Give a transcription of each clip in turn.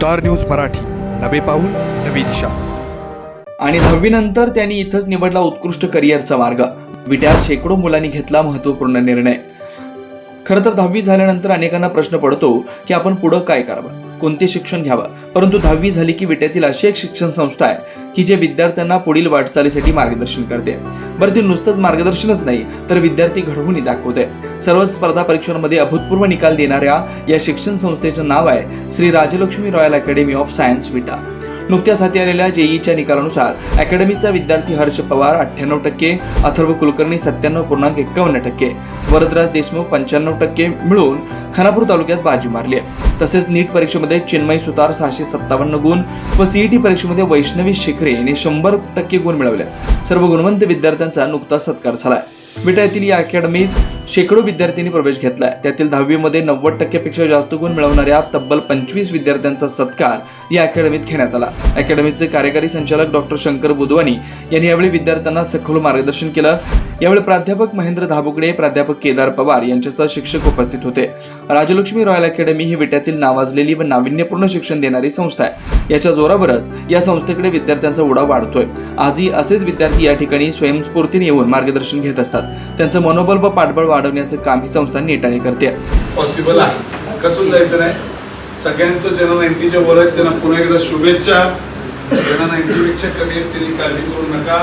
Star news Marathi, नवे पाऊल नवी दिशा. आणि 10वी नंतर त्यांनी इथंच निवडला उत्कृष्ट करिअरचा मार्ग. विट्यात शेकडो मुलांनी घेतला महत्त्वपूर्ण निर्णय. खरं तर 10वी झाल्यानंतर अनेकांना प्रश्न पडतो की आपण पुढं काय करावं, कोणते शिक्षण घ्यावं. परंतु 10वी झाली की विट्यातील अशी एक शिक्षण संस्था आहे की जे विद्यार्थ्यांना पुढील वाटचालीसाठी मार्गदर्शन करते. बरं, ते नुसतंच मार्गदर्शनच नाही तर विद्यार्थी घडवूनही दाखवते. सर्व स्पर्धा परीक्षांमध्ये अभूतपूर्व निकाल देणाऱ्या या शिक्षण संस्थेचं नाव आहे Shri Rajalakshmi royal academy of science Vita. नुकत्याच हाती आलेल्या जेईच्या निकालानुसार अकॅडमीचा विद्यार्थी हर्ष पवार 98%, अथर्व कुलकर्णी 97.51%, वरदराज देशमुख 95% मिळून खानापूर तालुक्यात बाजी मारली आहे. तसेच नीट परीक्षेमध्ये चिन्मय सुतार 657 गुण व सीईटी परीक्षेमध्ये वैष्णवी शिखरे यांनी 100% गुण मिळवले. सर्व गुणवंत विद्यार्थ्यांचा नुकताच सत्कार झालाय. विटा येथील या अकॅडमीत शेकडो विद्यार्थ्यांनी प्रवेश घेतलाय. त्यातील 10वी मध्ये 90% पेक्षा जास्त गुण मिळवणाऱ्या तब्बल 25 विद्यार्थ्यांचा सत्कार या अकॅडमीत घेण्यात आला. अकॅडमीचे कार्यकारी संचालक डॉक्टर शंकर बुधवानी यांनी यावेळी विद्यार्थ्यांना सखोल मार्गदर्शन केलं. यावेळी प्राध्यापक महेंद्र धाबुगडे, प्राध्यापक केदार पवार यांच्यासह शिक्षक उपस्थित होते. राजलक्ष्मी रॉयल अकॅडमी ही विट्यातील नावाजलेली व नाविन्यपूर्ण शिक्षण देणारी संस्था आहे. याच्या जोरावरच या संस्थेकडे विद्यार्थ्यांचा ओढा वाढतोय. आजही असेच विद्यार्थी या ठिकाणी स्वयंस्फूर्तीने येऊन मार्गदर्शन घेत असतात. त्यांचं मनोबल व पाठबळ वाढवण्याचं काम ही संस्था नेटाने करते. पॉसिबल आहे, कसून जायचं नाही. सगळ्यांचं ज्यांना 90च्या वर आहेत त्यांना पुन्हा एकदा शुभेच्छा. ज्यांना 90 पेक्षा कमी आहेत त्यांनी काळजी करू नका.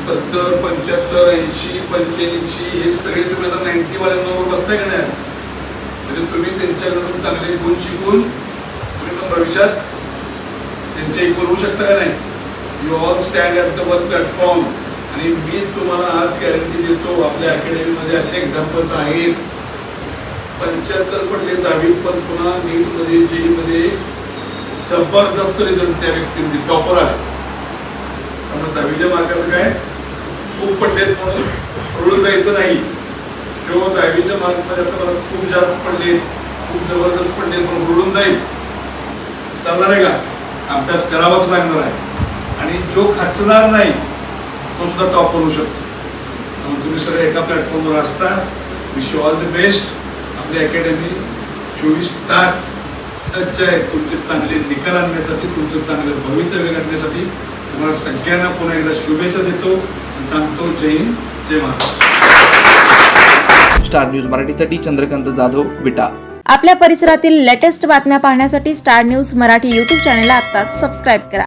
70, 75, 80, 85 हे सगळे तुम्ही आता 90 वाल्यांबरोबर बसताय का नाही आज? म्हणजे तुम्ही त्यांच्याकडून चांगले गुण शिकून तुम्ही पण भविष्यात त्यांच्या इक्वल होऊ शकता का नाही? You all stand at the one platform. आणि मी तुम्हाला आज गॅरंटी देतो, आपल्या अकॅडमीमध्ये असे एक्झाम्पल्स आहेत. 75 पडले 10वी, पण पुन्हा नीटमध्ये जेईमध्ये जबरदस्त रिझल्ट त्या व्यक्तींनी टॉपर आले. त्यामुळे 10वीच्या मार्काचं काय खूप पडलेत म्हणून रुळून जायचं नाही. जो 10वीच्या मार्कमध्ये आता मला खूप जास्त पडलेत, खूप जबरदस्त पडलेत म्हणून रुळून जाईल चालणार आहे का? अभ्यास करावाच लागणार आहे. आणि जो खचणार नाही तो सुद्धा टॉप करू शकतो. त्यामुळे तुम्ही सगळे एका प्लॅटफॉर्मवर असता. Wish you all the best. आपली अकॅडमी 24 तास सज्ज आहे तुमचे चांगले निकाल आणण्यासाठी, तुमचं चांगलं भवितव्य घडण्यासाठी. तुम्हाला सगळ्यांना पुन्हा एकदा शुभेच्छा देतो. थांबतो. जय हिंद, जय महाराष्ट्र. स्टार न्यूज मराठीसाठी चंद्रकांत जाधव, विटा. आपल्या परिसरातील लेटेस्ट बातम्या पाहण्यासाठी स्टार न्यूज मराठी YouTube चॅनलला आत्ताच सबस्क्राईब करा.